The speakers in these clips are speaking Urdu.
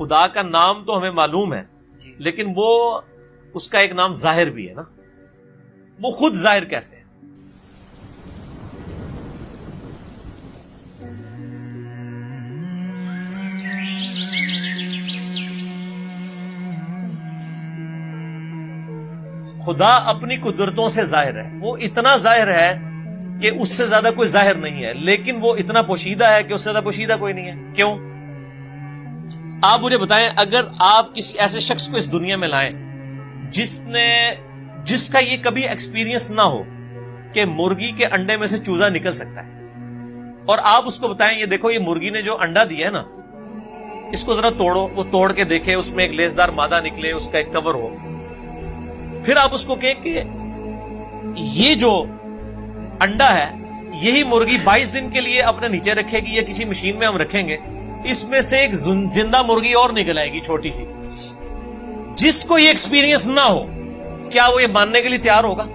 خدا کا نام تو ہمیں معلوم ہے لیکن وہ اس کا ایک نام ظاہر بھی ہے نا, وہ خود ظاہر کیسے ہے؟ خدا اپنی قدرتوں سے ظاہر ہے, وہ اتنا ظاہر ہے کہ اس سے زیادہ کوئی ظاہر نہیں ہے, لیکن وہ اتنا پوشیدہ ہے کہ اس سے زیادہ پوشیدہ کوئی نہیں ہے. کیوں؟ آپ مجھے بتائیں, اگر آپ کسی ایسے شخص کو اس دنیا میں لائیں جس کا یہ کبھی ایکسپیرینس نہ ہو کہ مرغی کے انڈے میں سے چوزا نکل سکتا ہے, اور آپ اس کو بتائیں یہ دیکھو یہ مرغی نے جو انڈا دیا ہے نا اس کو ذرا توڑو, وہ توڑ کے دیکھے اس میں ایک لیسدار مادہ نکلے, اس کا ایک کور ہو, پھر آپ اس کو کہیں کہ یہ جو انڈا ہے یہی مرغی 22 دن کے لیے اپنے نیچے رکھے گی یا کسی مشین میں ہم رکھیں گے, اس میں سے ایک زندہ مرغی اور نکل آئے گی چھوٹی سی. جس کو یہ ایکسپیرینس نہ ہو کیا وہ یہ ماننے کے لیے تیار ہوگا؟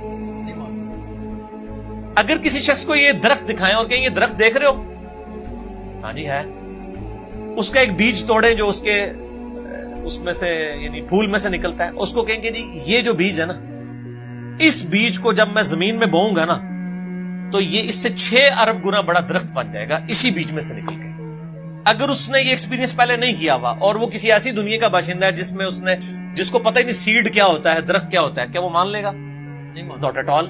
اگر کسی شخص کو یہ درخت دکھائیں اور کہیں یہ درخت دیکھ رہے ہو, ہاں جی ہے, اس کا ایک بیج توڑیں جو اس میں سے یعنی پھول میں سے نکلتا ہے, اس کو کہیں گے جی یہ جو بیج ہے نا اس بیج کو جب میں زمین میں بوؤں گا نا تو یہ اس سے 6 ارب گنا بڑا درخت بن جائے گا اسی بیج میں سے نکل کے. اگر اس نے یہ ایکسپیرینس پہلے نہیں کیا ہوا اور وہ کسی ایسی دنیا کا باشندہ ہے جس کو پتہ ہی نہیں سیڈ کیا ہوتا ہے, درخت کیا ہوتا ہے, کیا وہ مان لے گا؟ Not at all.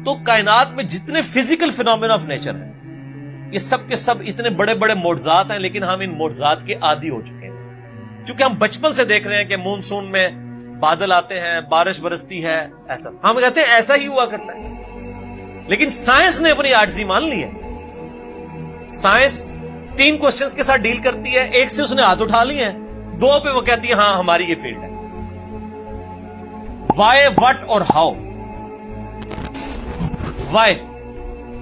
تو کائنات میں جتنے فزیکل فینومینا آف نیچر ہیں یہ سب کے سب اتنے بڑے بڑے معجزات ہیں, لیکن ہم ان معجزات کے عادی ہو چکے ہیں چونکہ ہم بچپن سے دیکھ رہے ہیں کہ مونسون میں بادل آتے ہیں, بارش برستی ہے, ایسا ہم کہتے ہیں ایسا ہی ہوا کرتا ہے. لیکن سائنس نے اپنی عاجزی مان لی ہے. سائنس 3 کوسچنز کے ساتھ ڈیل کرتی ہے, ایک سے اس نے ہاتھ اٹھا لی ہے, 2 پہ وہ کہتی ہے ہاں ہماری یہ فیلڈ ہے. وائی, وٹ اور ہاؤ. وائی,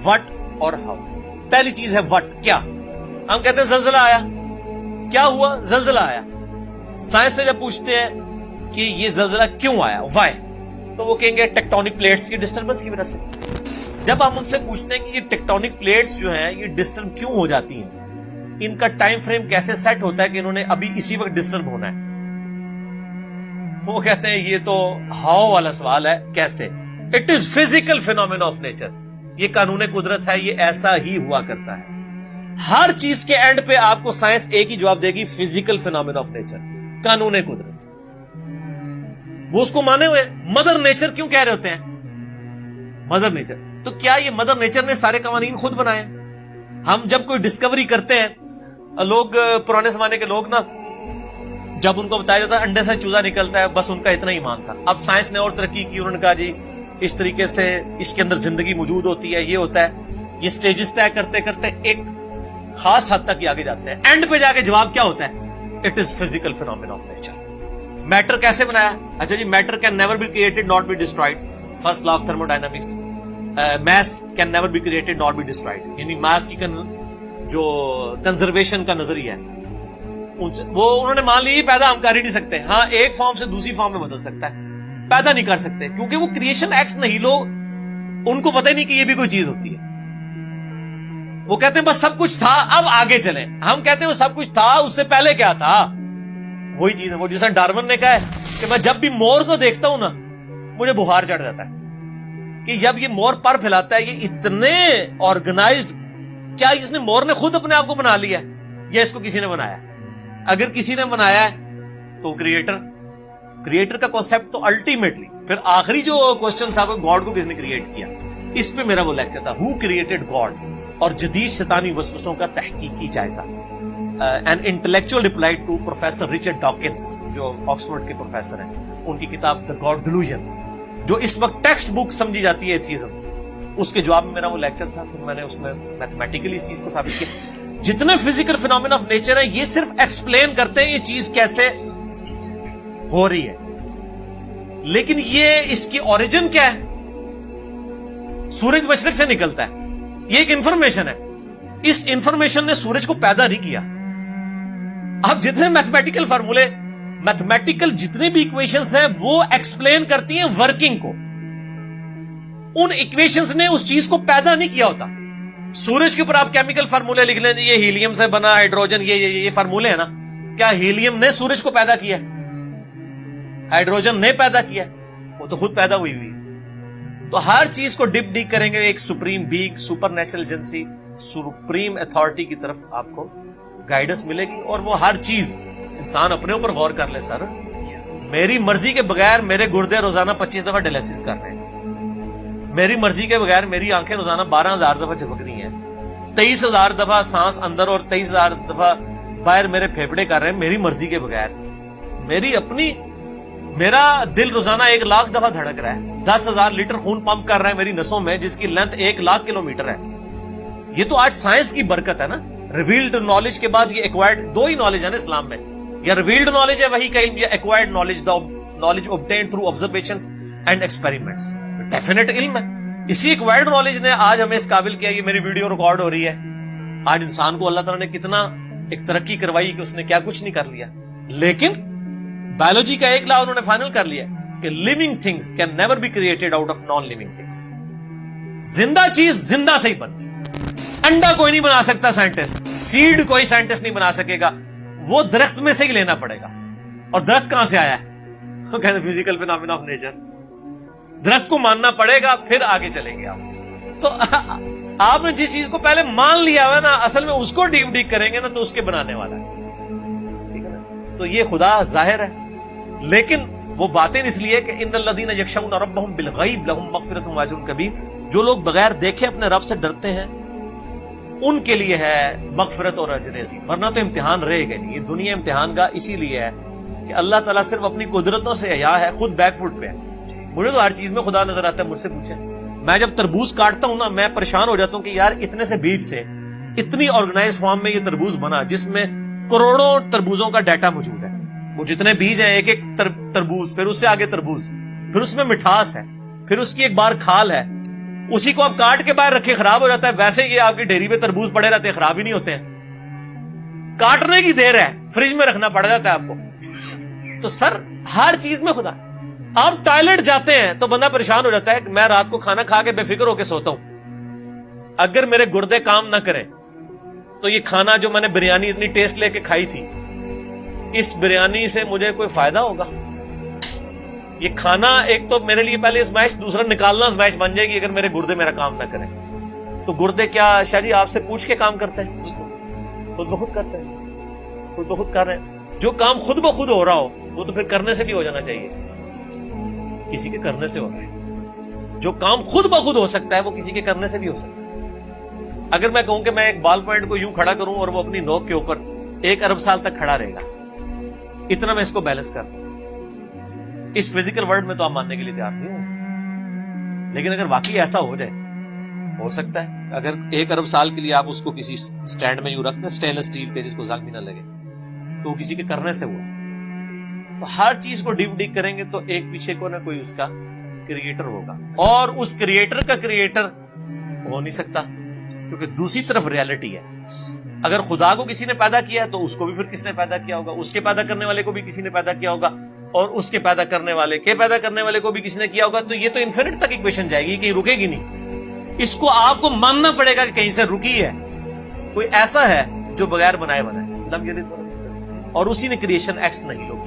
وٹ اور ہاؤ. پہلی چیز ہے وٹ, کیا. ہم کہتے ہیں زلزلہ آیا, کیا ہوا؟ زلزلہ آیا. سائنس سے جب پوچھتے ہیں کہ یہ زلزلہ کیوں آیا, وائی, تو وہ کہیں گے ٹیکٹونک پلیٹس کی ڈسٹربنس کی وجہ سے. جب ہم ان سے پوچھتے ہیں کہ یہ ٹیکٹونک پلیٹس جو ہیں یہ ڈسٹرب کیوں ہو جاتی ہیں, ان کا ٹائم فریم کیسے سیٹ ہوتا ہے کہ انہوں نے ابھی اسی وقت ڈسٹرب ہونا ہے, وہ کہتے ہیں یہ تو ہاؤ والا سوال ہے, کیسے. It is physical phenomena of nature, یہ قانون قدرت ہے, یہ ایسا ہی ہوا کرتا ہے. ہر چیز کے اینڈ پہ آپ کو سائنس ایک ہی جواب دے گی, فزیکل فینومینا آف نیچر, قانون قدرت. وہ اس کو مانے ہوئے. مدر نیچر کیوں کہہ رہے ہوتے ہیں مدر نیچر؟ تو کیا یہ مدر نیچر نے سارے قوانین خود بنائے؟ ہم جب کوئی ڈسکوری کرتے ہیں, لوگ پرانے زمانے کے لوگ نا جب ان کو بتایا جاتا ہے انڈے سے چوزا نکلتا ہے, بس ان کا اتنا ایمان تھا. اب سائنس نے اور ترقی کی, انہوں نے کہا جی اس طریقے سے اس کے اندر زندگی موجود ہوتی ہے, یہ ہوتا ہے. یہ سٹیجز طے کرتے کرتے ایک خاص حد تک آگے جاتے ہیں. اینڈ پہ جا کے جواب کیا ہوتا ہے؟ It is physical phenomena of nature. Matter کیسے بنایا؟ اچھا جی, matter can never be created not be destroyed, first law of thermodynamics. Mass can never be created not be destroyed, یعنی میس کی جو کنزرویشن کا نظریہ ہے وہ انہوں نے مان لی پیدا ہم کر ہی نہیں سکتے. ہاں ایک فارم سے دوسری فارم میں بدل سکتا ہے, پیدا نہیں کر سکتے کیونکہ وہ کریشن ایکس نہیں, لوگ ان کو پتہ ہی نہیں کہ یہ بھی کوئی چیز ہوتی ہے. وہ کہتے ہیں بس سب کچھ تھا اب آگے چلیں. ہم کہتے ہیں وہ سب کچھ تھا, اس سے پہلے کیا تھا؟ وہی چیز ہے وہ جیسا ڈارون نے کہا ہے کہ میں جب بھی مور کو دیکھتا ہوں نا مجھے بخار چڑھ جاتا ہے کہ جب یہ مور پر پھیلاتا ہے یہ اتنے آرگنائزڈ, کیا اس نے مور نے خود اپنے آپ کو بنا لیا یا اس کو کسی نے بنایا؟ اگر کسی نے بنایا ہے تو کریٹر کا کانسیپٹ تو الٹیمیٹلی پھر آخری جو کوسچن تھا وہ گاڈ کو کس نے کریٹ کیا, اس پہ میرا وہ لیکچر تھا, ہو کریٹڈ گاڈ, اور جدید شیطانی وسوسوں کا تحقیقی جائزہ. An intellectual reply to professor Richard Dawkins جو آکسفورڈ کے پروفیسر ہیں, ان کی کتاب دا گاڈ ڈیلوژن جو اس وقت ٹیکسٹ بک سمجھی جاتی ہے ایتھیزم, اس کے جواب میں میرا وہ لیکچر تھا. پھر میں نے اس میں میتھمیٹیکلی اس چیز کو ثابت کیا. جتنے فزیکل فینومینا آف نیچر ہیں یہ صرف ایکسپلین کرتے ہیں یہ چیز کیسے ہو رہی ہے, لیکن یہ اس کی اوریجن کیا ہے؟ سورج مشرق سے نکلتا ہے, یہ ایک انفارمیشن ہے. اس انفارمیشن نے سورج کو پیدا نہیں کیا. اب جتنے میتھمیٹیکل فارمولے, میتھمیٹیکل جتنے بھی ایکویشنز ہیں وہ ایکسپلین کرتی ہیں ورکنگ کو. ان ایکویشنز نے اس چیز کو پیدا نہیں کیا ہوتا. سورج کے اوپر آپ کیمیکل فارمولے لکھ لیں, یہ ہیلیم سے بنا, ہائیڈروجن, یہ فارمولے ہیں نا, کیا ہیلیم نے سورج کو پیدا کیا؟ ہائیڈروجن نے پیدا کیا؟ وہ تو خود پیدا ہوئی ہوئی. تو ہر چیز کو ڈپ ڈیک کریں گے ایک supreme being, super natural agency, supreme authority کی طرف آپ کو گائیڈنس ملے گی. اور وہ ہر چیز انسان اپنے اوپر غور کر لے. سر میری مرضی کے بغیر میرے گردے روزانہ 25 دفعہ ڈیلیسس کر رہے ہیں، میری مرضی کے بغیر میری آنکھیں روزانہ 12,000 دفعہ جھپک رہی ہیں، 23,000 دفعہ سانس اندر اور 23,000 دفعہ باہر میرے پھیپھڑے کر رہے ہیں میری مرضی کے بغیر. میری اپنی، میرا دل روزانہ 1,00,000 دفعہ دھڑک رہا ہے، 10,000 لیٹر خون پمپ کر رہا ہے میری نسوں میں، جس کی لینتھ 1,00,000 کلومیٹر ہے. یہ تو آج سائنس کی برکت ہے نا. ریویلڈ نالج کے بعد یہ ایکوائرڈ، دو ہی نالج ہے نا اسلام میں، یا ریویلڈ نالج ہے وہی کا علم، یا acquired knowledge, knowledge obtained through observations and experiments. Definite علم ہے. اسی ایکوائرڈ نالج نے آج ہمیں اس قابل کیا. یہ میری ویڈیو ریکارڈ ہو رہی ہے. آج انسان کو اللہ تعالیٰ نے کتنا ایک ترقی کروائی کہ اس نے کیا کچھ نہیں کر لیا. لیکن بایولوجی کا ایک لا انہوں نے فائنل کر لیا کہ living things can never be created out of non living things. زندہ چیز زندہ سے ہی بنتی. انڈا کوئی نہیں بنا سکتا سائنٹسٹ، سیڈ کوئی سائنٹسٹ نہیں بنا سکے گا، وہ درخت میں سے ہی لینا پڑے گا. اور درخت کہاں سے آیا ہے؟ وہ کہتے ہیں فزیکل فینامنا آف نیچر. درخت کو ماننا پڑے گا پھر آگے چلیں گے آپ. تو آپ نے جس چیز کو پہلے مان لیا ہوا نا، اصل میں اس کو ڈیپ ڈیک کریں گے نا تو اس کے بنانے والا ہے. ٹھیک ہے نا. تو یہ خدا ظاہر ہے، لیکن وہ باطن اس لیے کہ ان الذین یخشون ربهم بالغیب لهم مغفرۃ واجر کبیر. جو لوگ بغیر دیکھے اپنے رب سے ڈرتے ہیں ان کے لیے ہے مغفرت اور اجر عظیم. ورنہ تو امتحان رہے گا نہیں. یہ دنیا امتحان کا اسی لیے ہے کہ اللہ تعالیٰ صرف اپنی قدرتوں سے حیا ہے، خود بیک فٹ پہ ہے. مجھے تو ہر چیز میں خدا نظر آتا ہے. مجھ سے پوچھیں، میں جب تربوز کاٹتا ہوں نا، میں پریشان ہو جاتا ہوں کہ یار اتنے سے بیج سے اتنی آرگنائز فارم میں یہ تربوز بنا جس میں کروڑوں تربوزوں کا ڈیٹا موجود ہے. وہ جتنے بیج ہیں، ایک ایک تربوز، پھر اس سے آگے تربوز، پھر اس میں مٹھاس ہے، پھر اس کی ایک بار کھال ہے. اسی کو آپ کاٹ کے باہر رکھے خراب ہو جاتا ہے. ویسے یہ آپ کی ڈیری پہ تربوز پڑے رہتے ہیں، خراب ہی نہیں ہوتے ہیں. کاٹنے کی دیر ہے، فریج میں رکھنا پڑ جاتا ہے آپ کو. تو سر ہر چیز میں خدا. آپ ٹوائلٹ جاتے ہیں تو بندہ پریشان ہو جاتا ہے کہ میں رات کو کھانا کھا کے بے فکر ہو کے سوتا ہوں، اگر میرے گردے کام نہ کریں تو یہ کھانا جو میں نے بریانی اتنی ٹیسٹ لے کے کھائی تھی، اس بریانی سے مجھے کوئی فائدہ ہوگا؟ یہ کھانا ایک تو میرے لیے پہلے ازمائش، دوسرا نکالنا ازمائش بن جائے گی اگر میرے گردے میرا کام نہ کریں. تو گردے کیا شاہ جی آپ سے پوچھ کے کام کرتے ہیں؟ خود بخود کرتے ہیں، خود بخود کر رہے ہیں. جو کام خود بخود ہو رہا ہو وہ تو پھر کرنے سے بھی ہو جانا چاہیے. کسی کے کرنے سے ہو رہا ہے. جو کام خود بخود ہو سکتا ہے وہ کسی کے کرنے سے بھی ہو سکتا ہے. اگر میں کہوں کہ میں ایک بال پوائنٹ کو یوں کھڑا کروں اور وہ اپنی نوک کے اوپر 1 ارب سال تک کھڑا رہے گا، اتنا میں اس کو بیلنس کرتا ہوں. اس فزیکل ورلڈ میں تو آپ ماننے کے لیے تیار نہیں ہوں، لیکن اگر واقعی ایسا ہو جائے، ہو سکتا ہے اگر 1 ارب سال کے لیے آپ اس کو کسی سٹینڈ میں یوں رکھتے ہیں اسٹینلیس اسٹیل کے جس کو زنگ بھی نہ لگے، تو وہ کسی کے کرنے سے ہوا. تو ہر چیز کو ڈیپ ڈیک کریں گے تو ایک پیچھے کو نہ کوئی اس کا کریٹر ہوگا، اور اس کریٹر کا کریٹر ہو نہیں سکتا کیونکہ دوسری طرف ریالٹی ہے. اگر خدا کو کسی نے پیدا کیا ہے تو اس کو بھی پھر کس نے پیدا کیا ہوگا، اس کے پیدا کرنے والے کو بھی کسی نے پیدا کیا ہوگا، اور اس کے پیدا کرنے والے کے پیدا کرنے والے کو بھی کسی نے کیا ہوگا. تو یہ تو انفینٹ تک ایکویشن جائے گی، کہیں رکے گی نہیں. اس کو آپ کو ماننا پڑے گا کہ کہیں سے رکی ہے. کوئی ایسا ہے جو بغیر بنائے بنائے، اور اسی نے کریشن ایکس نہیں لوگ